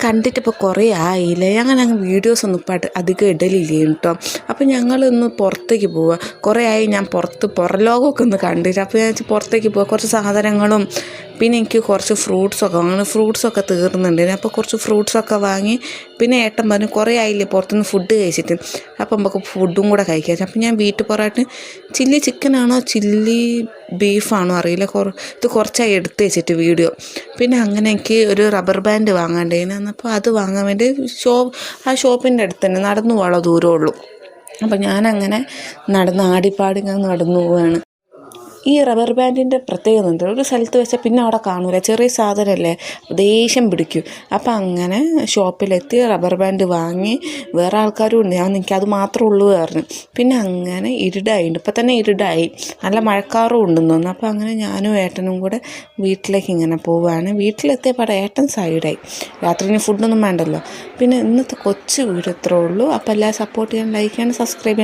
കണ്ടിട്ട് ഇപ്പോൾ കുറേ ആയില്ലേ, അങ്ങനെ അങ്ങ് വീഡിയോസൊന്നും ഇപ്പം അധികം ഇടലില്ല കേട്ടോ. അപ്പോൾ ഞങ്ങളൊന്ന് പുറത്തേക്ക് പോവുക. കുറേ ആയി ഞാൻ പുറലോകമൊക്കെ ഒന്ന് കണ്ടിട്ട്. അപ്പോൾ ഞാൻ പുറത്തേക്ക് പോവുക, കുറച്ച് സാധനങ്ങളും പിന്നെ എനിക്ക് കുറച്ച് ഫ്രൂട്ട്സൊക്കെ തീർന്നുണ്ടായിരുന്നു. അപ്പോൾ കുറച്ച് ഫ്രൂട്ട്സൊക്കെ വാങ്ങി. പിന്നെ ഏട്ടൻ പറഞ്ഞു കുറേ ആയില്ലേ പുറത്തുനിന്ന് ഫുഡ് കഴിച്ചിട്ട്, അപ്പം നമുക്ക് ഫുഡും കൂടെ കഴിക്കാം. അപ്പം ഞാൻ വീട്ടിൽ പൊറാട്ട് ചില്ലി ചിക്കനാണോ ചില്ലി ബീഫാണോ അറിയില്ല, ഇത് കുറച്ചായി എടുത്ത് വെച്ചിട്ട് വീഡിയോ. പിന്നെ അങ്ങനെ എനിക്ക് ഒരു റബ്ബർ ബാൻഡ് വാങ്ങാണ്ടായിരുന്നു. അപ്പോൾ അത് വാങ്ങാൻ വേണ്ടി ആ ഷോപ്പിൻ്റെ അടുത്ത് തന്നെ നടന്നു പോകാനുള്ള ദൂരമുള്ളൂ. അപ്പോൾ ഞാനങ്ങനെ ആടിപ്പാടി ഞാൻ നടന്നു പോവുകയാണ്. ഈ റബ്ബർ ബാൻഡിൻ്റെ പ്രത്യേകത ഉണ്ട്, ഒരു സ്ഥലത്ത് വെച്ചാൽ പിന്നെ അവിടെ കാണൂല, ചെറിയ സാധനമല്ലേ, ദേഷ്യം പിടിക്കും. അപ്പം അങ്ങനെ ഷോപ്പിലെത്തി റബ്ബർ ബാൻഡ് വാങ്ങി. വേറെ ആൾക്കാരും ഉണ്ട്, എനിക്കത് മാത്രമേ ഉള്ളൂ പറഞ്ഞു. പിന്നെ അങ്ങനെ ഇരുടായിട്ടുണ്ട്, ഇപ്പം തന്നെ ഇരുടായി, നല്ല മഴക്കാറും ഉണ്ടെന്ന് തോന്നുന്നു. അപ്പോൾ അങ്ങനെ ഞാനും ഏട്ടനും കൂടെ വീട്ടിലേക്ക് ഇങ്ങനെ പോവുകയാണ്. വീട്ടിലെത്തിയപ്പോൾ ഏട്ടൻ സൈഡായി, രാത്രിന് ഫുഡൊന്നും വേണ്ടല്ലോ. പിന്നെ ഇന്നത്തെ കൊച്ചു വീട് ഇത്രേ ഉള്ളൂ. അപ്പോൾ എല്ലാം സപ്പോർട്ട് ചെയ്യാൻ, ലൈക്ക് ചെയ്യാൻ, സബ്സ്ക്രൈബ് ചെയ്യാൻ.